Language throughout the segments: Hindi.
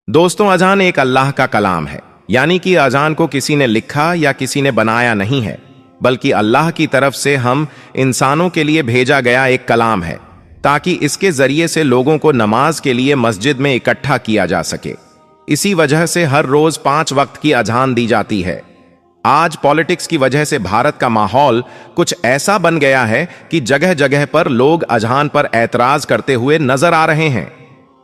दोस्तों, अजान एक अल्लाह का कलाम है। यानी कि अजान को किसी ने लिखा या किसी ने बनाया नहीं है, बल्कि अल्लाह की तरफ से हम इंसानों के लिए भेजा गया एक कलाम है, ताकि इसके जरिए से लोगों को नमाज के लिए मस्जिद में इकट्ठा किया जा सके। इसी वजह से हर रोज 5 वक्त की अजान दी जाती है। आज पॉलिटिक्स की वजह से भारत का माहौल कुछ ऐसा बन गया है कि जगह जगह पर लोग अजान पर ऐतराज करते हुए नजर आ रहे हैं।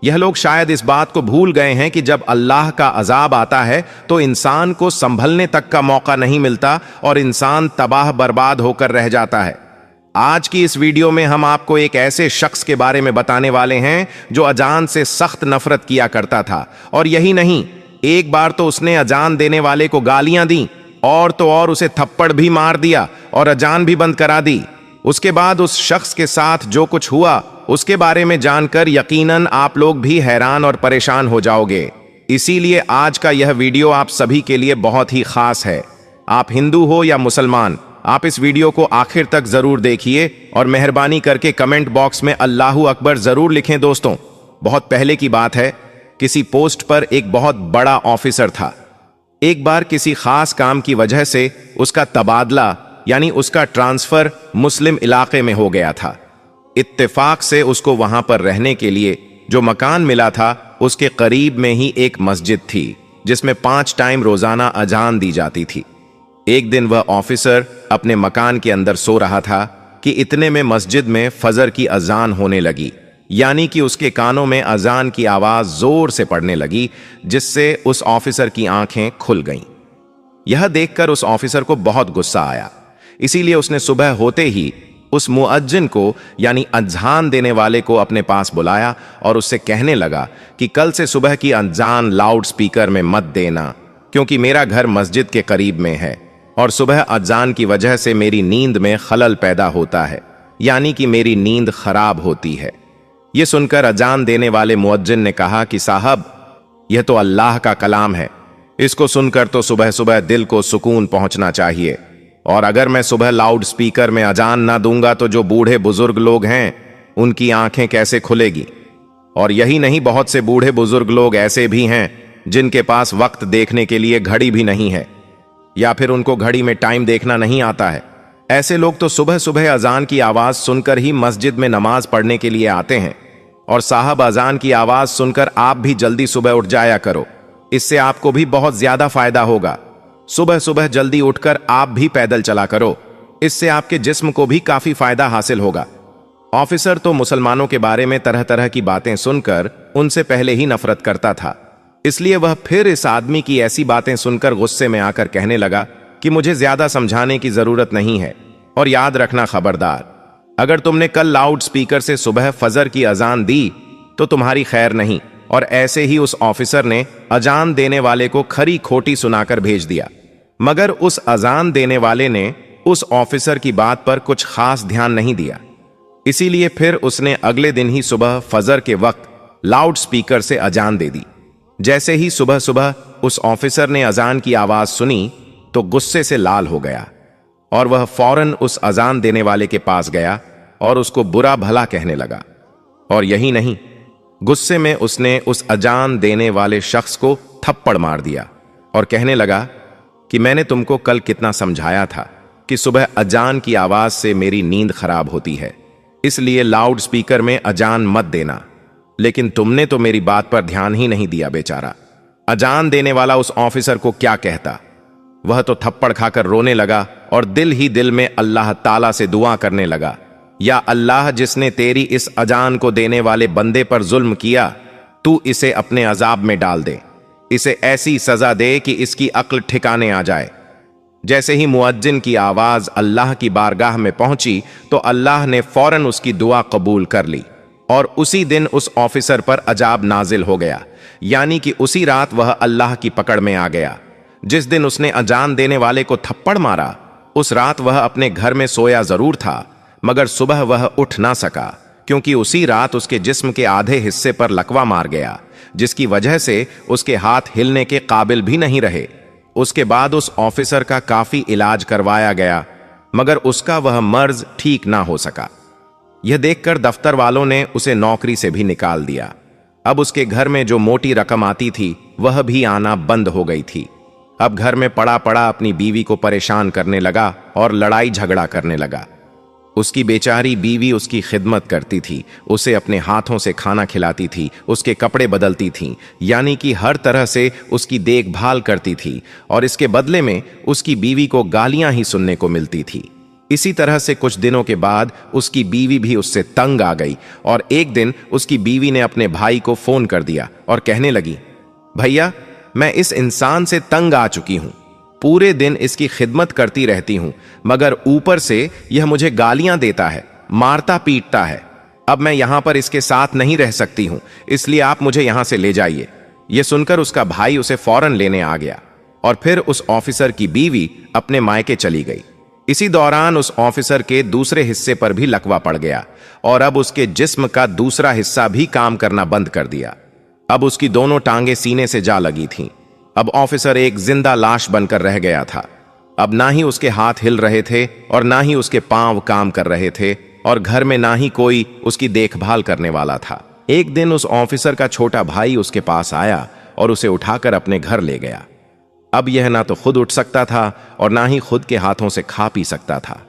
यह लोग शायद इस बात को भूल गए हैं कि जब अल्लाह का अजाब आता है तो इंसान को संभलने तक का मौका नहीं मिलता और इंसान तबाह बर्बाद होकर रह जाता है। आज की इस वीडियो में हम आपको एक ऐसे शख्स के बारे में बताने वाले हैं जो अजान से सख्त नफरत किया करता था। और यही नहीं, एक बार तो उसने अजान देने वाले को गालियां दी और तो और उसे थप्पड़ भी मार दिया और अजान भी बंद करा दी। उसके बाद उस शख्स के साथ जो कुछ हुआ उसके बारे में जानकर यकीनन आप लोग भी हैरान और परेशान हो जाओगे। इसीलिए आज का यह वीडियो आप सभी के लिए बहुत ही खास है। आप हिंदू हो या मुसलमान, आप इस वीडियो को आखिर तक जरूर देखिए और मेहरबानी करके कमेंट बॉक्स में अल्लाहू अकबर जरूर लिखें। दोस्तों, बहुत पहले की बात है, किसी पोस्ट पर एक बहुत बड़ा ऑफिसर था। एक बार किसी खास काम की वजह से उसका तबादला यानी उसका ट्रांसफर मुस्लिम इलाके में हो गया था। इत्तेफाक से उसको वहां पर रहने के लिए जो मकान मिला था उसके करीब में ही एक मस्जिद थी जिसमें 5 टाइम रोजाना अजान दी जाती थी। एक दिन वह ऑफिसर अपने मकान के अंदर सो रहा था कि इतने में मस्जिद में फजर की अजान होने लगी, यानी कि उसके कानों में अजान की आवाज जोर से पड़ने लगी, जिससे उस ऑफिसर की आंखें खुल गईं। यह देखकर उस ऑफिसर को बहुत गुस्सा आया। इसीलिए उसने सुबह होते ही उस मुअज्जिन को यानी अजान देने वाले को अपने पास बुलाया और उससे कहने लगा कि कल से सुबह की अजान लाउड स्पीकर में मत देना, क्योंकि मेरा घर मस्जिद के करीब में है और सुबह अजान की वजह से मेरी नींद में खलल पैदा होता है, यानी कि मेरी नींद खराब होती है। यह सुनकर अजान देने वाले मुअज्जिन ने कहा कि साहब, यह तो अल्लाह का कलाम है, इसको सुनकर तो सुबह सुबह दिल को सुकून पहुंचना चाहिए। और अगर मैं सुबह लाउड स्पीकर में अजान ना दूंगा तो जो बूढ़े बुजुर्ग लोग हैं उनकी आंखें कैसे खुलेगी। और यही नहीं, बहुत से बूढ़े बुजुर्ग लोग ऐसे भी हैं जिनके पास वक्त देखने के लिए घड़ी भी नहीं है, या फिर उनको घड़ी में टाइम देखना नहीं आता है। ऐसे लोग तो सुबह सुबह अजान की आवाज सुनकर ही मस्जिद में नमाज पढ़ने के लिए आते हैं। और साहब, अजान की आवाज सुनकर आप भी जल्दी सुबह उठ जाया करो, इससे आपको भी बहुत ज्यादा फायदा होगा। सुबह सुबह जल्दी उठकर आप भी पैदल चला करो, इससे आपके जिस्म को भी काफी फायदा हासिल होगा। ऑफिसर तो मुसलमानों के बारे में तरह तरह की बातें सुनकर उनसे पहले ही नफरत करता था, इसलिए वह फिर इस आदमी की ऐसी बातें सुनकर गुस्से में आकर कहने लगा कि मुझे ज्यादा समझाने की जरूरत नहीं है। और याद रखना खबरदार, अगर तुमने कल लाउड स्पीकर से सुबह फजर की अजान दी तो तुम्हारी खैर नहीं। और ऐसे ही उस ऑफिसर ने अजान देने वाले को खरी खोटी सुनाकर भेज दिया। मगर उस अजान देने वाले ने उस ऑफिसर की बात पर कुछ खास ध्यान नहीं दिया। इसीलिए फिर उसने अगले दिन ही सुबह फजर के वक्त लाउड स्पीकर से अजान दे दी। जैसे ही सुबह सुबह उस ऑफिसर ने अजान की आवाज सुनी तो गुस्से से लाल हो गया और वह फौरन उस अजान देने वाले के पास गया और उसको बुरा भला कहने लगा। और यही नहीं, गुस्से में उसने उस अजान देने वाले शख्स को थप्पड़ मार दिया और कहने लगा कि मैंने तुमको कल कितना समझाया था कि सुबह अजान की आवाज से मेरी नींद खराब होती है, इसलिए लाउड स्पीकर में अजान मत देना, लेकिन तुमने तो मेरी बात पर ध्यान ही नहीं दिया। बेचारा अजान देने वाला उस ऑफिसर को क्या कहता, वह तो थप्पड़ खाकर रोने लगा और दिल ही दिल में अल्लाह ताला से दुआ करने लगा, या अल्लाह, जिसने तेरी इस अजान को देने वाले बंदे पर जुल्म किया, तू इसे अपने अजाब में डाल दे, इसे ऐसी सजा दे कि इसकी अक्ल ठिकाने आ जाए। जैसे ही मुअज्जिन की आवाज अल्लाह की बारगाह में पहुंची तो अल्लाह ने फौरन उसकी दुआ कबूल कर ली और उसी दिन उस ऑफिसर पर अजाब नाजिल हो गया, यानी कि उसी रात वह अल्लाह की पकड़ में आ गया। जिस दिन उसने अजान देने वाले को थप्पड़ मारा, उस रात वह अपने घर में सोया जरूर था, मगर सुबह वह उठ ना सका, क्योंकि उसी रात उसके जिस्म के आधे हिस्से पर लकवा मार गया, जिसकी वजह से उसके हाथ हिलने के काबिल भी नहीं रहे। उसके बाद उस ऑफिसर का काफी इलाज करवाया गया, मगर उसका वह मर्ज ठीक ना हो सका। यह देखकर दफ्तर वालों ने उसे नौकरी से भी निकाल दिया। अब उसके घर में जो मोटी रकम आती थी वह भी आना बंद हो गई थी। अब घर में पड़ा पड़ा अपनी बीवी को परेशान करने लगा और लड़ाई झगड़ा करने लगा। उसकी बेचारी बीवी उसकी खिदमत करती थी, उसे अपने हाथों से खाना खिलाती थी, उसके कपड़े बदलती थी, यानी कि हर तरह से उसकी देखभाल करती थी, और इसके बदले में उसकी बीवी को गालियां ही सुनने को मिलती थी। इसी तरह से कुछ दिनों के बाद उसकी बीवी भी उससे तंग आ गई और एक दिन उसकी बीवी ने अपने भाई को फोन कर दिया और कहने लगी, भैया, मैं इस इंसान से तंग आ चुकी हूं। पूरे दिन इसकी खिदमत करती रहती हूं, मगर ऊपर से यह मुझे गालियां देता है, मारता पीटता है। अब मैं यहां पर इसके साथ नहीं रह सकती हूं, इसलिए आप मुझे यहां से ले जाइए। यह सुनकर उसका भाई उसे फौरन लेने आ गया और फिर उस ऑफिसर की बीवी अपने मायके चली गई। इसी दौरान उस ऑफिसर के दूसरे हिस्से पर भी लकवा पड़ गया और अब उसके जिस्म का दूसरा हिस्सा भी काम करना बंद कर दिया। अब उसकी दोनों टांगें सीने से जा लगी थीं। अब ऑफिसर एक जिंदा लाश बनकर रह गया था। अब ना ही उसके हाथ हिल रहे थे और ना ही उसके पांव काम कर रहे थे और घर में ना ही कोई उसकी देखभाल करने वाला था। एक दिन उस ऑफिसर का छोटा भाई उसके पास आया और उसे उठाकर अपने घर ले गया। अब यह ना तो खुद उठ सकता था और ना ही खुद के हाथों से खा पी सकता था।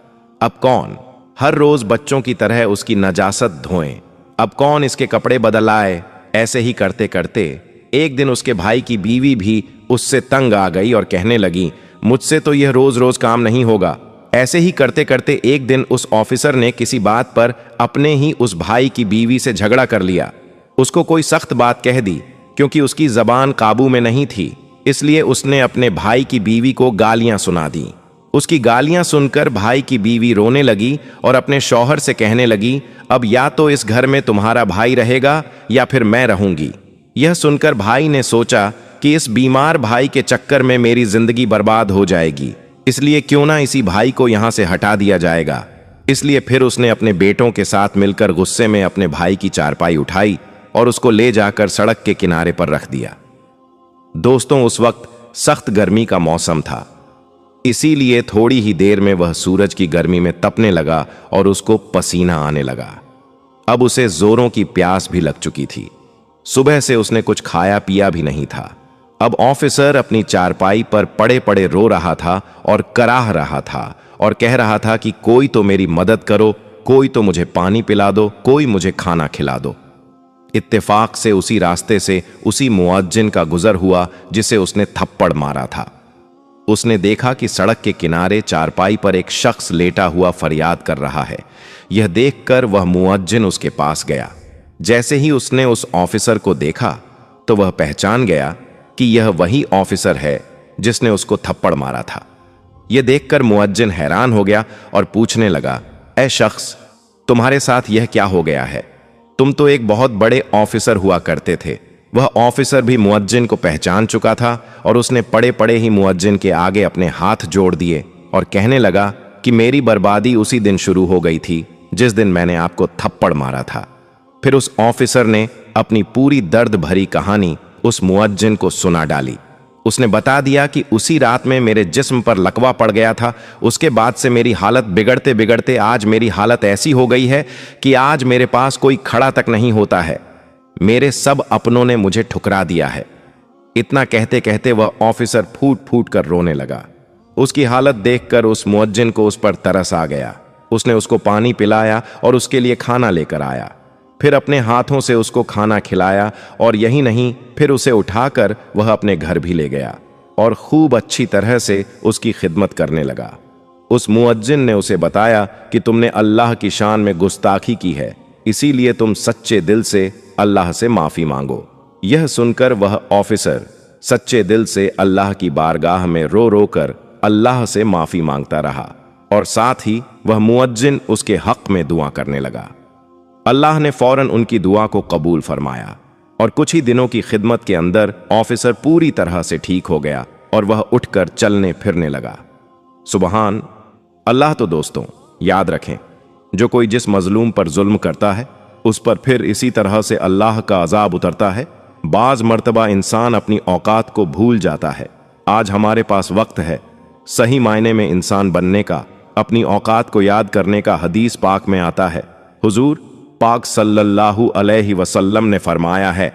अब कौन हर रोज बच्चों की तरह उसकी नजासत धोए? अब कौन इसके कपड़े बदलाए? ऐसे ही करते करते एक दिन उसके भाई की बीवी भी उससे तंग आ गई और कहने लगी, मुझसे तो यह रोज रोज काम नहीं होगा। ऐसे ही करते करते एक दिन उस ऑफिसर ने किसी बात पर अपने ही उस भाई की बीवी से झगड़ा कर लिया। उसको कोई सख्त बात कह दी। क्योंकि उसकी जबान काबू में नहीं थी, इसलिए उसने अपने भाई की बीवी को गालियां सुना दी। उसकी गालियां सुनकर भाई की बीवी रोने लगी और अपने शौहर से कहने लगी, अब या तो इस घर में तुम्हारा भाई रहेगा या फिर मैं रहूंगी। यह सुनकर भाई ने सोचा कि इस बीमार भाई के चक्कर में मेरी जिंदगी बर्बाद हो जाएगी, इसलिए क्यों ना इसी भाई को यहां से हटा दिया जाएगा। इसलिए फिर उसने अपने बेटों के साथ मिलकर गुस्से में अपने भाई की चारपाई उठाई और उसको ले जाकर सड़क के किनारे पर रख दिया। दोस्तों, उस वक्त सख्त गर्मी का मौसम था, इसीलिए थोड़ी ही देर में वह सूरज की गर्मी में तपने लगा और उसको पसीना आने लगा। अब उसे जोरों की प्यास भी लग चुकी थी। सुबह से उसने कुछ खाया पिया भी नहीं था। अब ऑफिसर अपनी चारपाई पर पड़े पड़े रो रहा था और कराह रहा था और कह रहा था कि कोई तो मेरी मदद करो, कोई तो मुझे पानी पिला दो, कोई मुझे खाना खिला दो। इत्तेफाक से उसी रास्ते से उसी मुअज्जिन का गुजर हुआ जिसे उसने थप्पड़ मारा था। उसने देखा कि सड़क के किनारे चारपाई पर एक शख्स लेटा हुआ फरियाद कर रहा है। यह देखकर वह मुअज्जिन उसके पास गया। जैसे ही उसने उस ऑफिसर को देखा तो वह पहचान गया कि यह वही ऑफिसर है जिसने उसको थप्पड़ मारा था। यह देखकर मुअज्जिन हैरान हो गया और पूछने लगा, ऐ शख्स, तुम्हारे साथ यह क्या हो गया है? तुम तो एक बहुत बड़े ऑफिसर हुआ करते थे। वह ऑफिसर भी मुअज्जिन को पहचान चुका था और उसने पड़े पड़े ही मुअज्जिन के आगे अपने हाथ जोड़ दिए और कहने लगा कि मेरी बर्बादी उसी दिन शुरू हो गई थी जिस दिन मैंने आपको थप्पड़ मारा था। फिर उस ऑफिसर ने अपनी पूरी दर्द भरी कहानी उस मुअज्जिन को सुना डाली। उसने बता दिया कि उसी रात में मेरे जिस्म पर लकवा पड़ गया था। उसके बाद से मेरी हालत बिगड़ते बिगड़ते आज मेरी हालत ऐसी हो गई है कि आज मेरे पास कोई खड़ा तक नहीं होता है। मेरे सब अपनों ने मुझे ठुकरा दिया है। इतना कहते कहते वह ऑफिसर फूट फूट कर रोने लगा। उसकी हालत देखकर उस मुअज्जिन को उस पर तरस आ गया। उसने उसको पानी पिलाया और उसके लिए खाना लेकर आया। फिर अपने हाथों से उसको खाना खिलाया और यही नहीं, फिर उसे उठाकर वह अपने घर भी ले गया और खूब अच्छी तरह से उसकी खिदमत करने लगा। उस मुअज्जिन ने उसे बताया कि तुमने अल्लाह की शान में गुस्ताखी की है, इसीलिए तुम सच्चे दिल से अल्लाह से माफी मांगो। यह सुनकर वह ऑफिसर सच्चे दिल से अल्लाह की बारगाह में रो रो कर अल्लाह से माफी मांगता रहा और साथ ही वह मुअज्जिन उसके हक में दुआ करने लगा। अल्लाह ने फौरन उनकी दुआ को कबूल फरमाया और कुछ ही दिनों की खिदमत के अंदर ऑफिसर पूरी तरह से ठीक हो गया और वह उठकर चलने फिरने लगा। सुबहान अल्लाह। तो दोस्तों, याद रखें, जो कोई जिस मजलूम पर जुल्म करता है उस पर फिर इसी तरह से अल्लाह का अजाब उतरता है। बाज मर्तबा इंसान अपनी औकात को भूल जाता है। आज हमारे पास वक्त है सही मायने में इंसान बनने का, अपनी औकात को याद करने का। हदीस पाक में आता है, हुजूर पाक सल्लल्लाहु अलैहि वसल्लम ने फरमाया है,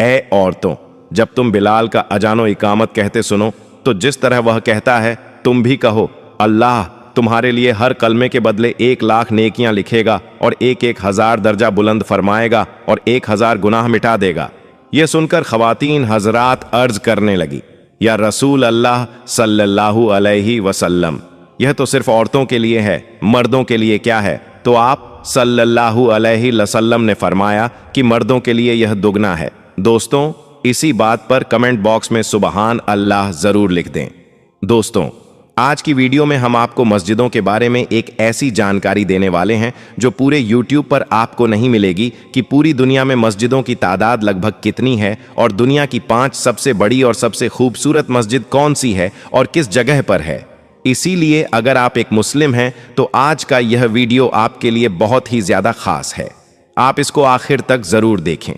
ए औरतों, जब तुम बिलाल का अजानो इकामत कहते सुनो तो जिस तरह वह कहता है तुम भी कहो, अल्लाह तुम्हारे लिए हर कलमे के बदले 1,00,000 नेकियां लिखेगा और 1,000 दर्जा बुलंद फरमाएगा और 1,000 गुनाह मिटा देगा। यह सुनकर खवातीन हजरात अर्ज करने लगी, या रसूल अल्लाह सल्लल्लाहु अलैहि वसल्लम, यह तो सिर्फ औरतों के लिए है, मर्दों के लिए क्या है? तो आप सल्लल्लाहु अलैहि वसल्लम ने फरमाया कि मर्दों के लिए यह दुगना है। दोस्तों, इसी बात पर कमेंट बॉक्स में सुबहान अल्लाह जरूर लिख दें। दोस्तों, आज की वीडियो में हम आपको मस्जिदों के बारे में एक ऐसी जानकारी देने वाले हैं जो पूरे YouTube पर आपको नहीं मिलेगी कि पूरी दुनिया में मस्जिदों की तादाद लगभग कितनी है और दुनिया की 5 सबसे बड़ी और सबसे खूबसूरत मस्जिद कौन सी है और किस जगह पर है। इसीलिए अगर आप एक मुस्लिम हैं तो आज का यह वीडियो आपके लिए बहुत ही ज्यादा खास है। आप इसको आखिर तक जरूर देखें।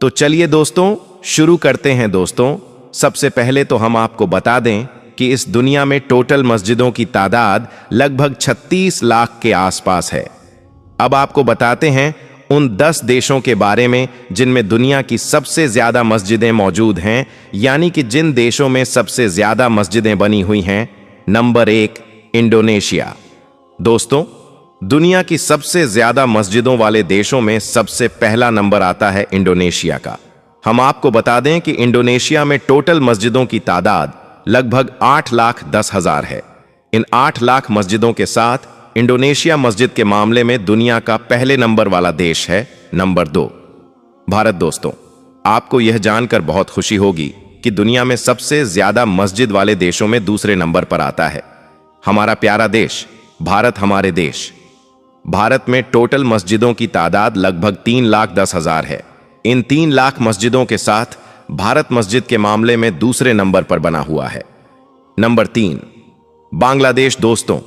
तो चलिए दोस्तों, शुरू करते हैं। दोस्तों, सबसे पहले तो हम आपको बता दें कि इस दुनिया में टोटल मस्जिदों की तादाद लगभग 36 लाख के आसपास है। अब आपको बताते हैं उन 10 देशों के बारे में जिनमें दुनिया की सबसे ज्यादा मस्जिदें मौजूद हैं, यानी कि जिन देशों में सबसे ज्यादा मस्जिदें बनी हुई हैं। Number 1, Indonesia. दोस्तों, दुनिया की सबसे ज्यादा मस्जिदों वाले देशों में सबसे पहला नंबर आता है इंडोनेशिया का। हम आपको बता दें कि इंडोनेशिया में टोटल मस्जिदों की तादाद लगभग 8,10,000 है। इन 8 लाख मस्जिदों के साथ इंडोनेशिया मस्जिद के मामले में दुनिया का पहले नंबर वाला देश है। नंबर 2, भारत। दोस्तों, आपको यह जानकर बहुत खुशी होगी कि दुनिया में सबसे ज्यादा मस्जिद वाले देशों में दूसरे नंबर पर आता है हमारा प्यारा देश भारत। हमारे देश भारत में टोटल मस्जिदों की तादाद लगभग 3,10,000 है। इन 3 लाख मस्जिदों के साथ भारत मस्जिद के मामले में दूसरे नंबर पर बना हुआ है। नंबर 3, बांग्लादेश। दोस्तों,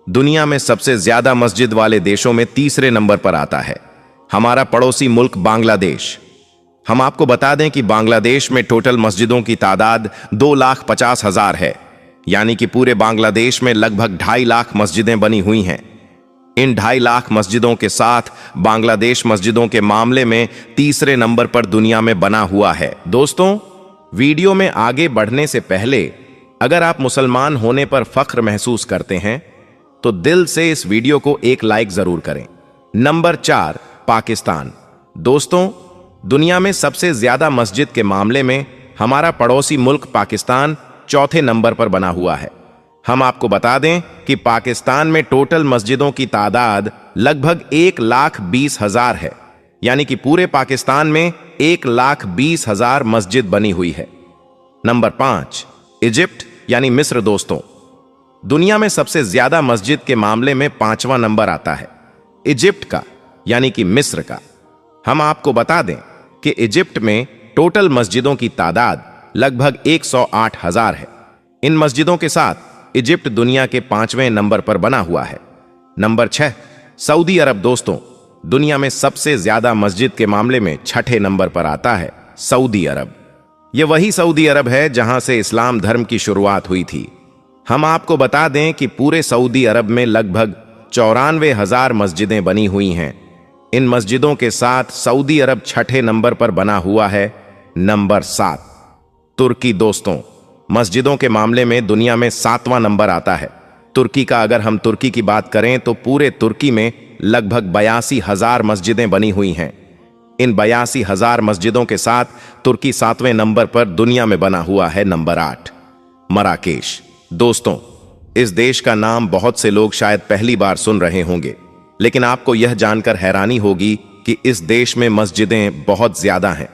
दुनिया में सबसे ज्यादा मस्जिद वाले देशों में तीसरे नंबर पर आता है हमारा पड़ोसी मुल्क बांग्लादेश। हम आपको बता दें कि बांग्लादेश में टोटल मस्जिदों की तादाद 2,50,000 है, यानी कि पूरे बांग्लादेश में लगभग 2.5 लाख मस्जिदें बनी हुई हैं। इन 2.5 लाख मस्जिदों के साथ बांग्लादेश मस्जिदों के मामले में तीसरे नंबर पर दुनिया में बना हुआ है। दोस्तों, वीडियो में आगे बढ़ने से पहले अगर आप मुसलमान होने पर फख्र महसूस करते हैं तो दिल से इस वीडियो को एक लाइक जरूर करें। नंबर 4, पाकिस्तान। दोस्तों, दुनिया में सबसे ज्यादा मस्जिद के मामले में हमारा पड़ोसी मुल्क पाकिस्तान चौथे नंबर पर बना हुआ है। हम आपको बता दें कि पाकिस्तान में टोटल मस्जिदों की तादाद लगभग 1,20,000 है, यानी कि पूरे पाकिस्तान में 1,20,000 मस्जिद बनी हुई है। नंबर 5, इजिप्ट यानी मिस्र। दोस्तों, दुनिया में सबसे ज्यादा मस्जिद के मामले में 5वां नंबर आता है इजिप्ट का, यानी कि मिस्र का। हम आपको बता दें कि इजिप्ट में टोटल मस्जिदों की तादाद लगभग 108,000 है। इन मस्जिदों के साथ इजिप्ट दुनिया के 5वें नंबर पर बना हुआ है। नंबर 6, सऊदी अरब। दोस्तों, दुनिया में सबसे ज्यादा मस्जिद के मामले में 6ठे नंबर पर आता है सऊदी अरब। यह वही सऊदी अरब है जहां से इस्लाम धर्म की शुरुआत हुई थी। हम आपको बता दें कि पूरे सऊदी अरब में लगभग 94,000 मस्जिदें बनी हुई हैं। इन मस्जिदों के साथ सऊदी अरब 6ठे नंबर पर बना हुआ है। नंबर 7, तुर्की। दोस्तों, मस्जिदों के मामले में दुनिया में 7वां नंबर आता है तुर्की का। अगर हम तुर्की की बात करें तो पूरे तुर्की में लगभग 82,000 मस्जिदें बनी हुई हैं। इन 82,000 मस्जिदों के साथ तुर्की 7वें नंबर पर दुनिया में बना हुआ है। Number 8, Marrakesh. दोस्तों, इस देश का नाम बहुत से लोग शायद पहली बार सुन रहे होंगे, लेकिन आपको यह जानकर हैरानी होगी कि इस देश में मस्जिदें बहुत ज्यादा हैं।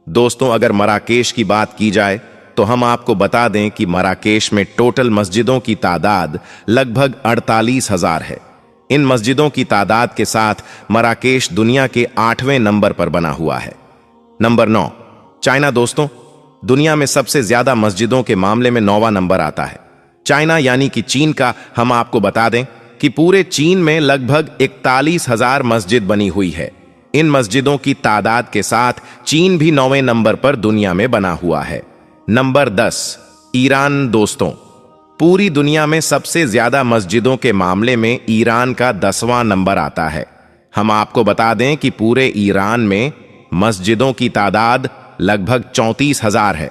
दोस्तों, अगर मराकेश की बात की जाए तो हम आपको बता दें कि मराकेश में टोटल मस्जिदों की तादाद लगभग 48,000 है। इन मस्जिदों की तादाद के साथ मराकेश दुनिया के 8वें नंबर पर बना हुआ है। Number 9, China. दोस्तों, दुनिया में सबसे ज्यादा मस्जिदों के मामले में 9वां नंबर आता है चाइना, यानी कि चीन का। हम आपको बता दें कि पूरे चीन में लगभग 41,000 मस्जिद बनी हुई है। इन मस्जिदों की तादाद के साथ चीन भी 9वें नंबर पर दुनिया में बना हुआ है। Number 10, Iran. दोस्तों, पूरी दुनिया में सबसे ज्यादा मस्जिदों के मामले में ईरान का 10वां नंबर आता है। हम आपको बता दें कि पूरे ईरान में मस्जिदों की तादाद लगभग 34,000 है।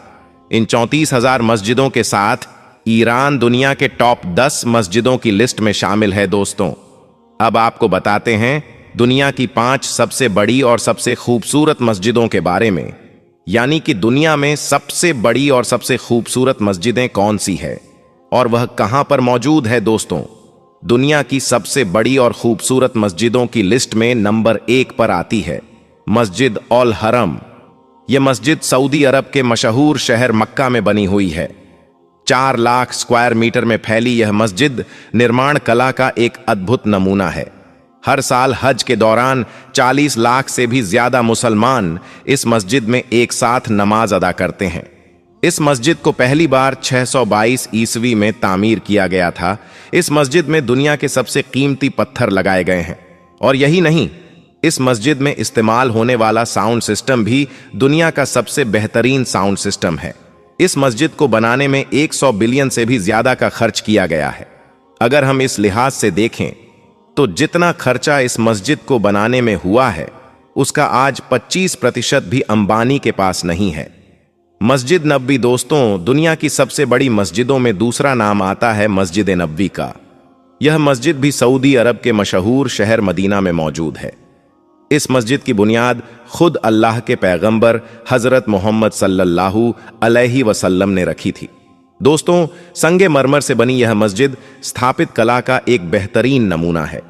इन 34,000 मस्जिदों के साथ ईरान दुनिया के टॉप 10 मस्जिदों की लिस्ट में शामिल है। दोस्तों, अब आपको बताते हैं दुनिया की 5 सबसे बड़ी और सबसे खूबसूरत मस्जिदों के बारे में, यानी कि दुनिया में सबसे बड़ी और सबसे खूबसूरत मस्जिदें कौन सी है और वह कहां पर मौजूद है। दोस्तों, दुनिया की सबसे बड़ी और खूबसूरत मस्जिदों की लिस्ट में नंबर 1 पर आती है मस्जिद अल हरम। यह मस्जिद सऊदी अरब के मशहूर शहर मक्का में बनी हुई है। 4 लाख स्क्वायर मीटर में फैली यह मस्जिद निर्माण कला का एक अद्भुत नमूना है। हर साल हज के दौरान 40 लाख से भी ज्यादा मुसलमान इस मस्जिद में एक साथ नमाज अदा करते हैं। इस मस्जिद को पहली बार 622 ईस्वी में तामीर किया गया था। इस मस्जिद में दुनिया के सबसे कीमती पत्थर लगाए गए हैं। और यही नहीं, इस मस्जिद में इस्तेमाल होने वाला साउंड सिस्टम भी दुनिया का सबसे बेहतरीन साउंड सिस्टम है। इस मस्जिद को बनाने में 100 बिलियन से भी ज्यादा का खर्च किया गया है। अगर हम इस लिहाज से देखें तो जितना खर्चा इस मस्जिद को बनाने में हुआ है, उसका आज 25% भी अंबानी के पास नहीं है। मस्जिद नबवी दोस्तों, दुनिया की सबसे बड़ी मस्जिदों में दूसरा नाम आता है मस्जिद नबवी का। यह मस्जिद भी सऊदी अरब के मशहूर शहर मदीना में मौजूद है। इस मस्जिद की बुनियाद खुद अल्लाह के पैगंबर हजरत मोहम्मद सल्लल्लाहु अलैहि वसल्लम ने रखी थी। दोस्तों, संगे मरमर से बनी यह मस्जिद स्थापित कला का एक बेहतरीन नमूना है।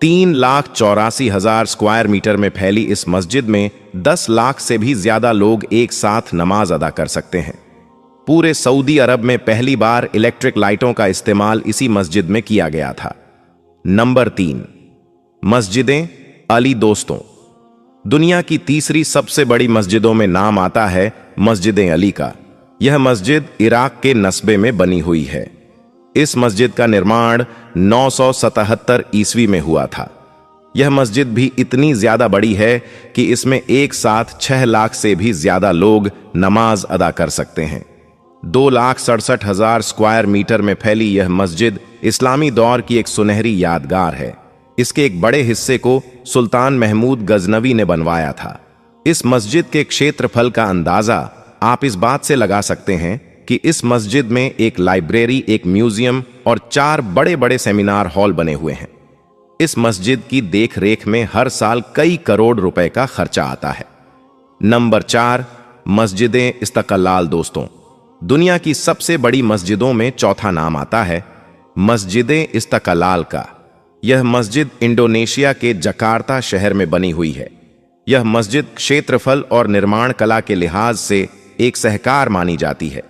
3,84,000 स्क्वायर मीटर में फैली इस मस्जिद में 10 लाख से भी ज्यादा लोग एक साथ नमाज अदा कर सकते हैं। पूरे सऊदी अरब में पहली बार इलेक्ट्रिक लाइटों का इस्तेमाल इसी मस्जिद में किया गया था। नंबर 3, मस्जिदें अली। दोस्तों, दुनिया की तीसरी सबसे बड़ी मस्जिदों में नाम आता है मस्जिद अली का। यह मस्जिद इराक के नस्बे में बनी हुई है। इस मस्जिद का निर्माण 977 ईस्वी में हुआ था। यह मस्जिद भी इतनी ज्यादा बड़ी है कि इसमें एक साथ 6 लाख से भी ज्यादा लोग नमाज अदा कर सकते हैं। 2,67,000 स्क्वायर मीटर में फैली यह मस्जिद इस्लामी दौर की एक सुनहरी यादगार है। इसके एक बड़े हिस्से को सुल्तान महमूद गजनवी ने बनवाया था। इस मस्जिद के क्षेत्रफल का अंदाजा आप इस बात से लगा सकते हैं कि इस मस्जिद में एक लाइब्रेरी, एक म्यूजियम और 4 बड़े बड़े सेमिनार हॉल बने हुए हैं। इस मस्जिद की देख रेख में हर साल कई करोड़ रुपए का खर्चा आता है। नंबर 4, मस्जिदें इस्तकलाल। दोस्तों, दुनिया की सबसे बड़ी मस्जिदों में चौथा नाम आता है मस्जिदें इस्तकलाल का। यह मस्जिद इंडोनेशिया के जकार्ता शहर में बनी हुई है। यह मस्जिद क्षेत्रफल और निर्माण कला के लिहाज से एक सहकार मानी जाती है।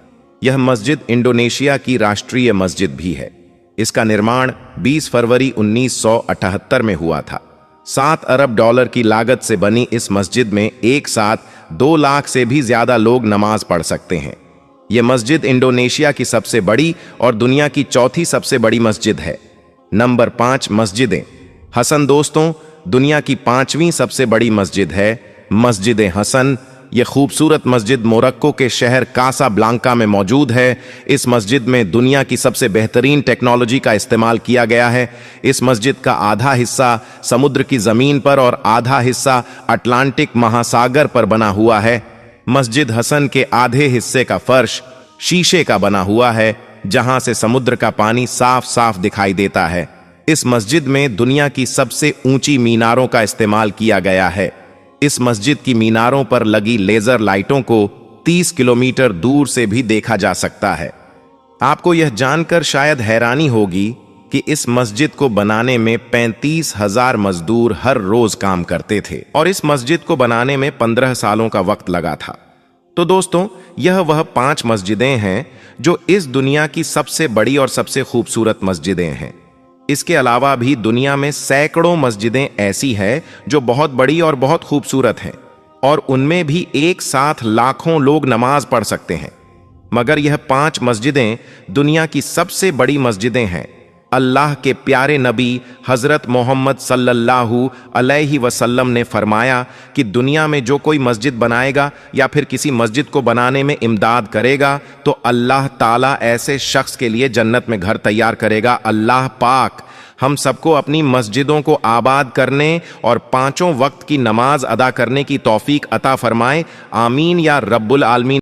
यह मस्जिद इंडोनेशिया की राष्ट्रीय मस्जिद भी है। इसका निर्माण 20 फरवरी 1978 में हुआ था। $7 अरब की लागत से बनी इस मस्जिद में एक साथ 2 लाख से भी ज्यादा लोग नमाज पढ़ सकते हैं। यह मस्जिद इंडोनेशिया की सबसे बड़ी और दुनिया की चौथी सबसे बड़ी मस्जिद है। नंबर 5, मस्जिद हसन। दोस्तों, दुनिया की 5वीं सबसे बड़ी मस्जिद है मस्जिद हसन। यह खूबसूरत मस्जिद मोरक्को के शहर कासाब्लांका में मौजूद है। इस मस्जिद में दुनिया की सबसे बेहतरीन टेक्नोलॉजी का इस्तेमाल किया गया है। इस मस्जिद का आधा हिस्सा समुद्र की जमीन पर और आधा हिस्सा अटलांटिक महासागर पर बना हुआ है। मस्जिद हसन के आधे हिस्से का फर्श शीशे का बना हुआ है, जहां से समुद्र का पानी साफ साफ दिखाई देता है। इस मस्जिद में दुनिया की सबसे ऊंची मीनारों का इस्तेमाल किया गया है। इस मस्जिद की मीनारों पर लगी लेजर लाइटों को 30 किलोमीटर दूर से भी देखा जा सकता है। आपको यह जानकर शायद हैरानी होगी कि इस मस्जिद को बनाने में 35,000 मजदूर हर रोज काम करते थे और इस मस्जिद को बनाने में 15 सालों का वक्त लगा था। तो दोस्तों, यह वह 5 मस्जिदें हैं जो इस दुनिया की सबसे बड़ी और सबसे खूबसूरत मस्जिदें हैं। इसके अलावा भी दुनिया में सैकड़ों मस्जिदें ऐसी हैं जो बहुत बड़ी और बहुत खूबसूरत हैं और उनमें भी एक साथ लाखों लोग नमाज पढ़ सकते हैं। मगर यह 5 मस्जिदें दुनिया की सबसे बड़ी मस्जिदें हैं। अल्लाह के प्यारे नबी हजरत मोहम्मद सल्लल्लाहु अलैहि वसल्लम ने फरमाया कि दुनिया में जो कोई मस्जिद बनाएगा या फिर किसी मस्जिद को बनाने में इमदाद करेगा तो अल्लाह ताला ऐसे शख्स के लिए जन्नत में घर तैयार करेगा। अल्लाह पाक हम सबको अपनी मस्जिदों को आबाद करने और 5 वक्त की नमाज अदा करने की तौफीक अता फरमाए। आमीन या रब्बुल आलमीन।